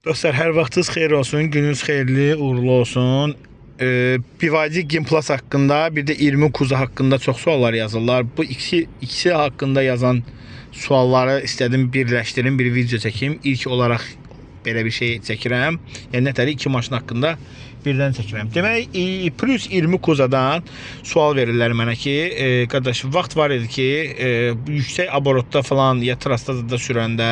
Dostlar, hər vaxtınız xeyir olsun, gününüz xeyirli, uğurlu olsun. BYD Game Plus haqqında, bir də 20 Kuzu haqqında çox suallar yazırlar. Bu ikisi haqqında yazan sualları istədim birləşdirim, bir video çəkim. İlk olaraq belə bir şey çəkirəm. Yəni nətəri iki maşın haqqında birdən çəkirəm. Demək, plus 20 Kuzadan sual verirlər mənə ki, qardaş, vaxt var idi ki, yüksək aborotda falan ya trastada da sürəndə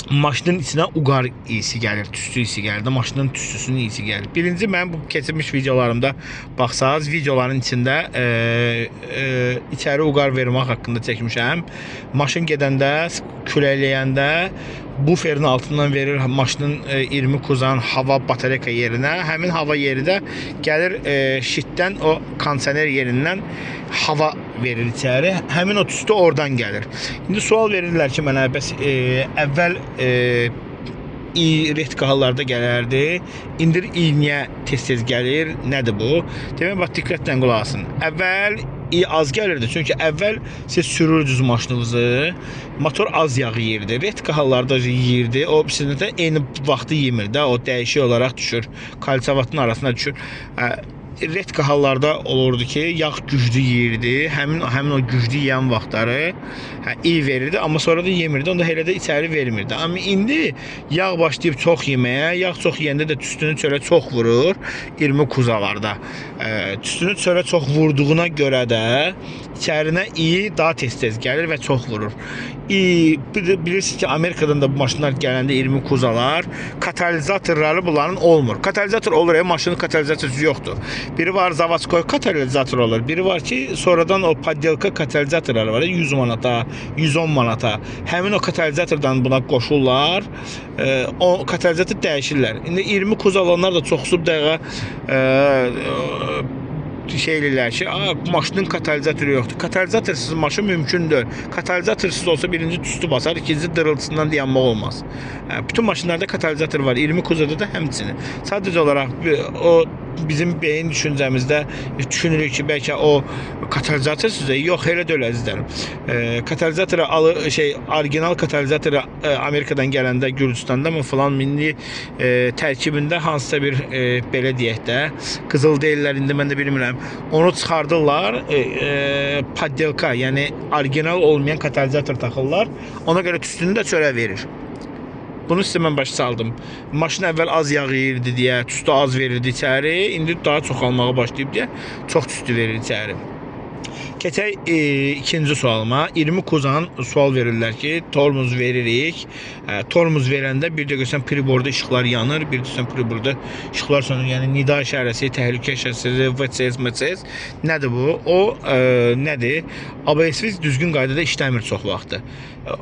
maşının içine uqar iyisi gəlir, tüstü iyisi gəlir də, maşının tüstüsünün iyisi gəlir. Birinci, mən bu keçmiş videolarımda baxsaz, videoların içində içəri uqar vermək haqqında çəkmişəm. Maşın gedəndə, küləkləyəndə buferin altından verir maşının 20 Kuzanın hava batareyka yerinə. Həmin hava yeri də gəlir şitdən, o kondisioner yerindən hava verir içəri. Həmin o tüstü oradan gəlir. İndi sual verirlər ki, mənə bəs əvvəl retka hallarda gələrdi. İndir niyə tez-tez gəlir? Nədir bu? Demək, bax, diqqətlə qulaq asın. Əvvəl az gəlirdi. Çünki əvvəl siz sürürdünüz maşınınızı, motor az yağ yeyirdi. Retka hallarda yeyirdi. O sizin də eyni vaxtı yemir də. O dəyişik olaraq düşür. Kalsavatın arasına düşür. Retka hallarda olurdu ki, yağ güclü yeyirdi. Həmin o güclü yeyən vaxtları iyi verirdi, amma sonra da yemirdi. Onda elə də içəri vermirdi. Amma indi yağ başlayıb çox yeməyə, yağ çox yeyəndə də tüstünü çölə çox vurur 20 Kuzalarda. Tüstünü çölə çox vurduğuna görə də içərinə iyi daha tez-tez gəlir və çox vurur. Bilirsiniz ki, Amerikadan da bu maşınlar gələndə 20 Kuzalar katalizatorları bunların olmur. Katalizator olur, maşının katalizatoru yoxdur. Biri var zavatskoy katalizator olur. Biri var ki, sonradan o poddelka katalizatorları var. 100 manata, 110 manata. Həmin o katalizatordan buna qoşurlar. O katalizator dəyişirlər. İndi 20 Kuza olanlar da çoxsub dəqiqə şeylilər ki, maşının katalizatoru yoxdur. Katalizatorsuz maşın mümkündür. Katalizatorsuz olsa birinci tüstü basar, ikinci dırıltısından dayanmaq olmaz. Bütün maşınlarda katalizator var. 20 Kuzada da həmçinin. Sadəcə olaraq o bizim beyin düşüncəmizdə düşünürük ki, bəlkə o katalizator sizə yox, elə də öyle əzizlərim. Katalizatoru orijinal katalizatoru Amerikadan gələndə Gürcüstanda mı falan milli tərkibində hansısa bir belə deyək də, qızıl deyirlər, indi mən də bilmirəm. Onu çıxardırlar, poddelka, yəni orijinal olmayan katalizator taxırlar. Ona görə tüstünü də çölə verir. Bunu sizə mən başa saldım. Maşın əvvəl az yağ yeyirdi deyə, tüstü az verirdi içəri. İndi daha çox almağa başlayıb deyə çox tüstü verir içəri. Keçək ikinci sualıma. 20 Kuzan sual verirlər ki, tormuz veririk. Tormuz verəndə bir də görsən priborda işıqlar yanır, bir də görsən priborda işıqlar sönür. Yəni nida işarəsi, təhlükə işarəsi, VCS, MCS. Nədir bu? O nədir? ABS düzgün qaydada işləmir çox vaxtı.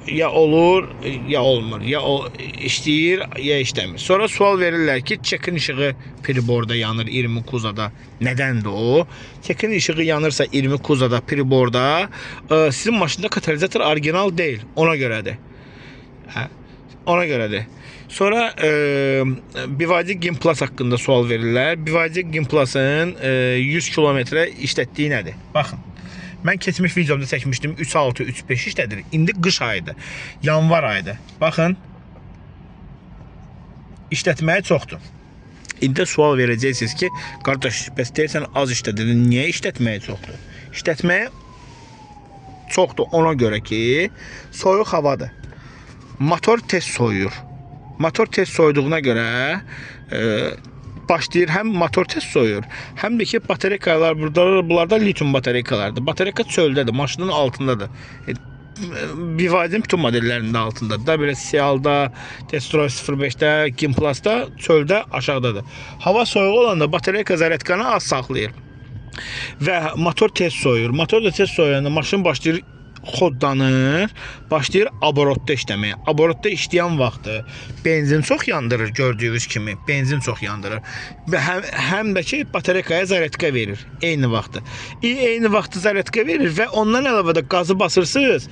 Ya olur, ya olmur. Ya işləyir, ya işləmir. Sonra sual verirlər ki, çekin işığı priborda yanır 20 Kuzada. Nədəndir o? Çekin işığı yanırsa 20 Kuzada priborda, sizin maşında katalizator orijinal deyil. Ona görədir. Ona görədir. Sonra BYD Game Plus haqqında sual verirlər. BYD Game Plus'ın 100 kilometre işlətdiyi nədir? Baxın. Mən keçmiş videomda çəkmişdim. 3.6, 3.5 işlədir. İndi qış ayıdır. Yanvar ayıdır. Baxın. İşlətməyə çoxdur. İndi sual verəcəksiniz ki, qardaş, bəs deyirsən az işlədirdin, niyə işlətməyə çoxdur? İşlətməyə çoxdur ona görə ki, soyuq havadır. Motor tez soyuyur. Motor tez soyduğuna görə başlayır, həm motor tez soyuyur, həm də ki, batareykalar bunlarda lityum batareykalardır. Batareyka çöldədir, maşının altındadır. BYD'nin bütün modellərində altındadır da, belə Sialda, Testroy 05'də, Game Plus'da çöldə aşağıdadır. Hava soyuq olanda batareyka zaryadkanı az saxlayır və motor tez soyuyur. Motor da tez soyuyanda maşın başlayır xodlanır, başlayır aborotda işləməyə. Aborotda işləyən vaxtı benzin çox yandırır, gördüyünüz kimi. Benzin çox yandırır. Və həm də ki, batareykaya zaryadka verir eyni vaxtı. Eyni vaxtı zaryadka verir və ondan əlavə də qazı basırsınız.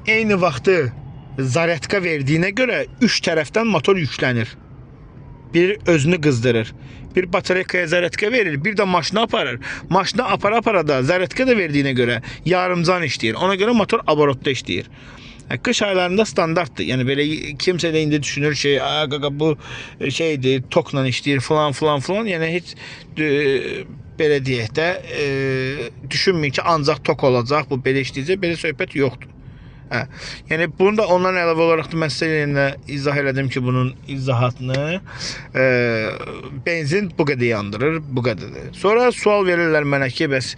Eyni vaxtı zaryadka verdiyinə görə 3 tərəfdən motor yüklənir. Bir özünü qızdırır. Bir batareykaya zaryadka verir, bir de maşına aparır. Maşına apara da zaryadka da verdiğine göre yarımcan işləyir. Ona göre motor aborotda işləyir. Qış aylarında standartdır. Yəni belə kimsə də indi düşünür ki, qaqa bu şeydir, tokla işləyir falan falan falan. Yəni heç belə deyək də düşünməyin ki, ancaq tok olacaq, bu belə işləyəcək, belə söhbət yoxdur. Hə. Yəni bunu da ondan əlavə olaraq da mən sizə yenə izah elədim ki, bunun izahatını benzin bu qədər yandırır, bu qədərdir. Sonra sual verirlər mənə ki, bəs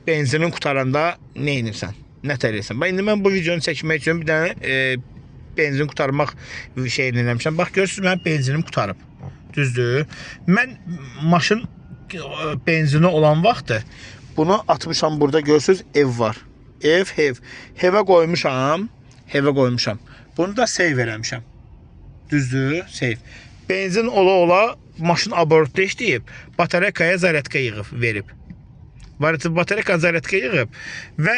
benzinin qutaranda nə edirsən? Nə tərəsən? Bax indi mən bu videonu çəkmək üçün bir dənə benzin qutarmaq şeyini eləmişəm. Bax görürsüz mənim benzinim qutarıb. Düzdür? Mən maşın benzini olan vaxtı bunu atmışam burada, görürsüz ev var. Ev. Evə qoymuşam. Bunu da save eləmişəm. Düzdür? Save. Benzin ola maşın abortda işləyib, batareykaya zaryadka yığıb verib. Batareyka zaryadka yığıb və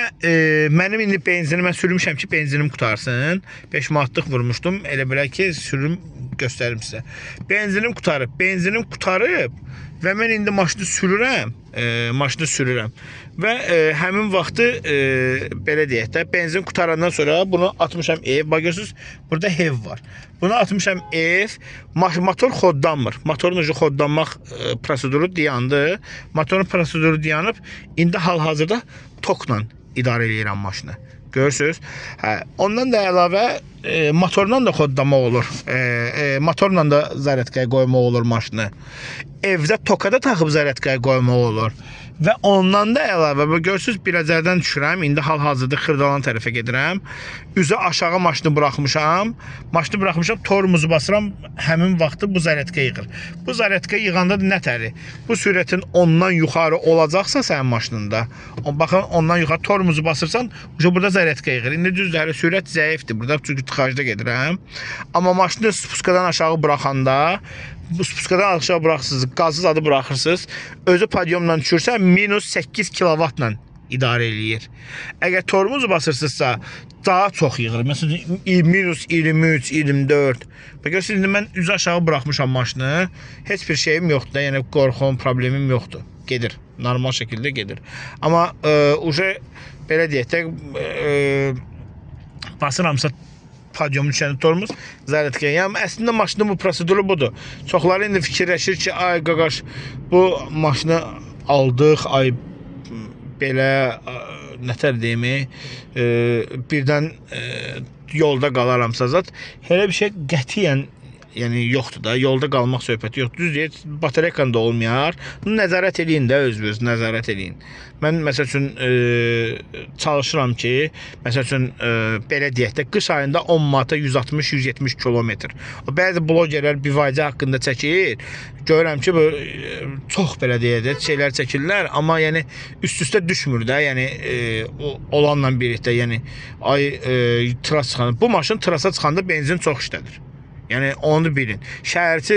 mənim indi benzinimə sürmüşəm ki, benzinim qutarsın. 5 manatlıq vurmuşdum. Elə belə ki, sürüm göstərim sizə. Benzinim qutarıb və mən indi maşını sürürəm. Və həmin vaxtı belə deyək də, benzin qutarandan sonra bunu atmışam ev. Bax görürsünüz, burada ev var. Bunu atmışam ev. Motor xodlanmır. Motorun ucu xodlanmaq proseduru dayandı. Motorun proseduru dayanıb, indi hal-hazırda tokla idarə edirəm maşını. Görürsünüz? Hə, ondan da əlavə motorla da xodlama olur. Motorla da zaryadkaya qoymaq olur maşını. Evdə toka da taxıb zaryadkaya qoymaq olur. Və ondan da əlavə görürsünüz, Biləcərdən düşürəm. İndi hal-hazırda Xırdalan tərəfə gedirəm. Üzə aşağı maşını buraxmışam. Tormuzu basıram. Həmin vaxtı bu zaryadka yığır. Bu zaryadka yığanda da nətəri? Bu sürətin ondan yuxarı olacaqsa sənin maşınında, baxın ondan yuxarı tormuzu basırsan, burada zaryadka yığır. İndi düzdür, sürət zəifdir. Burada çünki tıxacda gedirəm. Amma maşını spuskadan aşağı buraxanda, bu spuskadan aşağı buraxırsınız, qazsız adı buraxırsınız, özü podyumdan düşürsə minus 8 kilovatla idarə eləyir. Əgər tormuzu basırsınızsa daha çox yığır. Məsələn, minus 23, 24. Görürsünüz, indi mən üzü aşağı buraxmışam maşını. Heç bir şeyim yoxdur da, yəni qorxum, problemim yoxdur. Gedir, normal şəkildə gedir. Amma belə deyək də, basıramsa podyumun içəndə tormuz zaryadkaya. Yəni əslində maşının bu proseduru budur. Çoxları indi fikirləşir ki, ay qaqaş, bu maşını aldıq, ay belə nətər deyimi, birdən yolda qalaramsa zat. Elə bir şey qətiyyən yəni yoxdur da, yolda qalmaq söhbəti yoxdur. Düz deyək, batareykan da olmayar. Bunu nəzarət eləyin də, öz nəzarət eləyin. Mən məsəl üçün çalışıram ki, məsəl üçün belə deyək də, qış ayında 10 manata 160-170 kilometr. Bəzi blogerlər BYD haqqında çəkir. Görürəm ki, çox belə deyək də şeylər çəkirlər, amma yəni üst-üstə düşmür də, yəni olanla birlikdə, yəni tras çıxanda, bu maşın trasa çıxanda benzin çox işlədir. Yəni onu bilin. Şəhərçi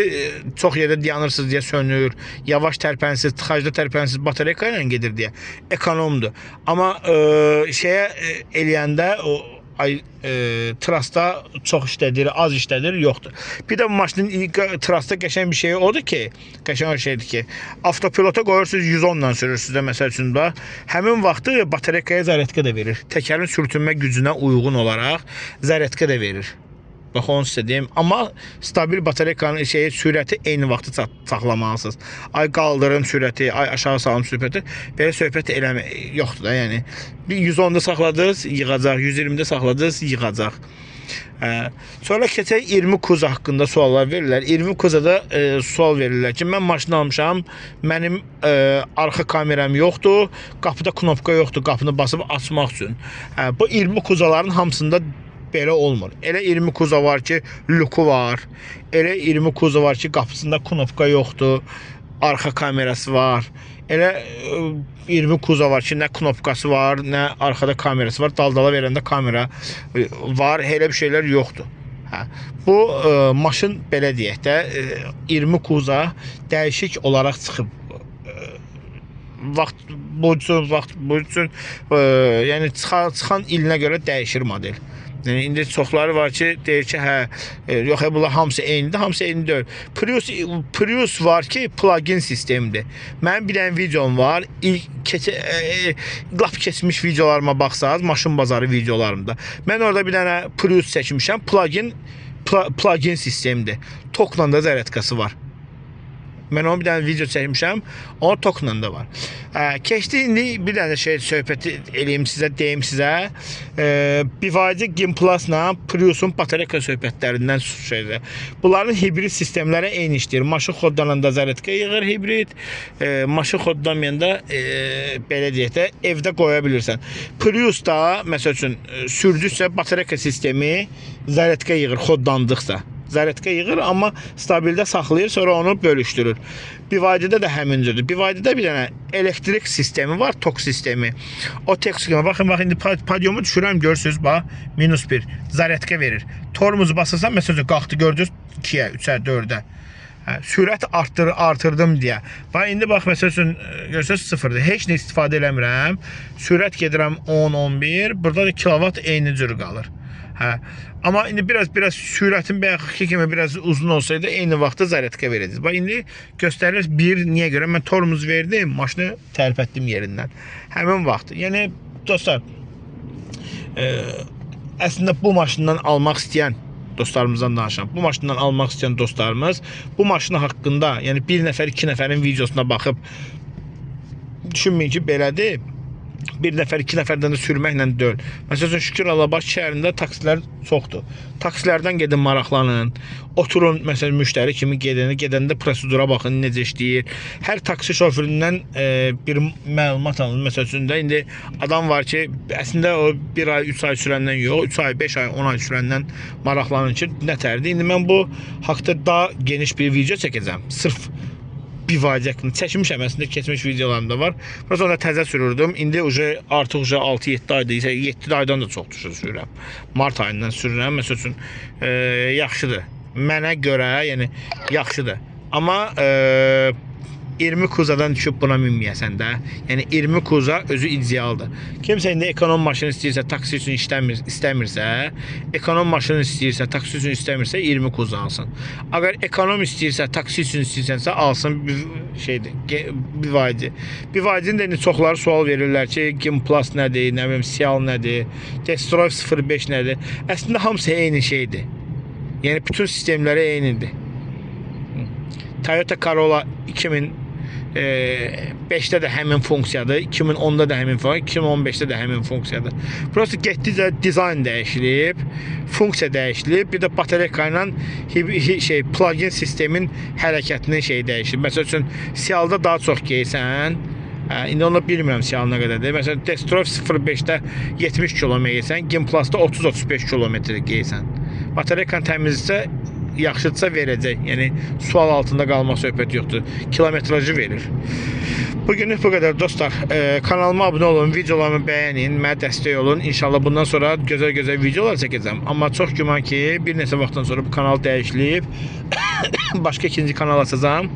çox yerdə dayanırsınız deyə sönür, yavaş tərpənsiz, tıxacda tərpənsiz, batareyka ilə gedir deyə ekonomdur. Amma şeyə eləyəndə trasta çox işlədir, az işlədir, yoxdur. Bir də bu maşının trasta qəşəng bir şey odur ki, qəşəng şeydir ki, avtopilota qoyursunuz 110-la sürürsünüz də məsəl üçün də, həmin vaxtı batareykaya zaryadka da verir. Təkərin sürtünmə gücünə uyğun olaraq zaryadka da verir. Bax onu sizə deyim. Amma stabil batareykanın sürəti eyni vaxtı saxlamalısınız. Ay qaldırın sürəti, ay aşağı salın sürəti. Belə söhbət yoxdur da, yəni. 110-da saxladınız, yığacaq. 120-də saxladınız, yığacaq. Sonra keçək 20 Kuza haqqında suallar verirlər. 20 Kuza'da sual verirlər ki, mən maşını almışam, mənim arxa kameram yoxdur, qapıda knopka yoxdur, qapını basıb açmaq üçün. Bu 20 Kuzaların hamısında belə olmur. Elə 20 Kuza var ki, luku var. Elə 20 Kuza var ki, qapısında knopka yoxdur, arxa kamerası var. Elə 20 Kuza var ki, nə knopkası var, nə arxada kamerası var. Daldala verəndə kamera var. Elə bir şeylər yoxdur. Bu maşın belə deyək də 20 Kuza dəyişik olaraq çıxıb. Bu üçün yəni çıxan ilinə görə dəyişir model. Yəni indi çoxları var ki, deyir ki, hə, yox, bunlar hamısı eynidir, hamısı eyni deyil. Prius var ki, plugin sistemidir. Mənim bir dənə videom var. Lap keçmiş videolarıma baxsaz, maşın bazarı videolarımda. Mən orada bir dənə Prius çəkmişəm. Plugin sistemidir. Tokla da zərətkası var. Mən onun bir dənə video çəkmişəm, onun tokla da var. Keçdi, indi bir dənə söhbət eləyim sizə, deyim sizə. BYD Gimplus'la Prius'un batareyka söhbətlərindən şeydir. Bunların hibrid sistemləri eyni işləyir. Maşın xodlananda zərətka yığır hibrid, maşın xodlamayanda belə deyək də evdə qoya bilirsən. Prius'da məsəl üçün sürdükcə batareyka sistemi zərətka yığır xodlandıqca. Zərətka yığır, amma stabildə saxlayır, sonra onu bölüşdürür. BYD-də də həmincədir. BYD-də bir dənə elektrik sistemi var, tok sistemi. O tek sistemi, baxın, indi padyomu düşürəm, görürsünüz, bax, -1, zərətka verir. Tormuzu basırsan, məsələn, qalxdı, gördünüz, 2-yə, 3-ə, 4-ə. Sürət artırdım deyə. Bax, indi bax, məsələn, görürsünüz, 0-dır. Heç nə istifadə eləmirəm. Sürət gedirəm 10-11, burada da kilovat eyni cür qalır. Amma indi biraz sürətin bayaqki kimi biraz uzun olsaydı eyni vaxtda zərətka verəcək. Bax, indi göstərir 1, niyə görə? Mən tormuz verdim, maşını tərpətdim yerindən. Həmin vaxt. Yəni, dostlar, əslində bu maşından almaq istəyən dostlarımızdan danışam. Bu maşından almaq istəyən dostlarımız bu maşını haqqında, yəni bir nəfər, 2 nəfərin videosuna baxıb düşünməyin ki, belədir. Bir nəfər, 2 nəfərdən də sürməklə deyil. Məsələn, Şükür Alabaş şəhərində taksilər çoxdur. Taksilərdən gedin, maraqlanın. Oturun, məsələn, müştəri kimi gedəndə prosedura baxın, necə işləyir. Hər taksi şoföründən bir məlumat alın. Məsələn, indi adam var ki, əslində o 1 ay, 3 ay sürəndən yox, 3 ay, 5 ay, 10 ay sürəndən maraqlanın ki, nətərdir. İndi mən bu haqda daha geniş bir video çəkəcəm. Sırf BYD haqqında çəkmişəm, əslində keçmiş videolarımda var. Biraz onda təzə sürürdüm. İndi artıq 6-7 aydır, 7 aydan da çox sürürəm. Mart ayından sürürəm. Məsəl üçün yaxşıdır. Mənə görə, yəni yaxşıdır. Amma 20 kuzadan düşüb buna minməyəsən də. Yəni 20 kuza özü idealdır. Kimsə indi ekonom maşın istəyirsə, taksi üçün istəmirsə, ekonom maşın istəyirsə, taksi üçün istəmirsə 20 kuza alsın. Əgər ekonom istəyirsə, taksi üçün istəyirsənsə alsın BYD. BYD-nin də indi çoxları sual verirlər ki, Gimplus nədir, nə bilim, Sial nədir, Destroy 05 nədir? Əslində hamısı eyni şeydir. Yəni bütün sistemləri eynidir. Toyota Corolla 2005-də də həmin funksiyadır, 2010-da da həmin funksiyadır, 2015-də də həmin funksiyadır. Prosta getdikcə dizayn dəyişilib, funksiya dəyişilib, bir də batareyka ilə plugin sistemin hərəkətinin dəyişilib. Məsəl üçün, Sialda daha çox geysən, indi onu bilmirəm Sial nə qədərdir. Məsələn, Destroy 05-də 70 km geysən, Gimplus'da 30-35 km geysən. Batareykanı təmizsə, yaxşıdsa verəcək. Yəni, sual altında qalmaq söhbəti yoxdur. Kilometrajı verir. Bugünlük bu qədər dostlar. Kanalıma abunə olun, videolarımı bəyənin, mənə dəstək olun. İnşallah bundan sonra gözəl videolar çəkəcəm. Amma çox güman ki, bir neçə vaxtdan sonra bu kanal dəyişilib. Başqa ikinci kanal açacağım.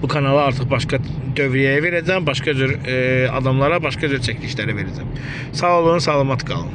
Bu kanalı artıq başqa dövriyyəyə verəcəm. Başqa cür adamlara, başqa cür çəkilişlərə verəcəm. Sağ olun, salamat qalın.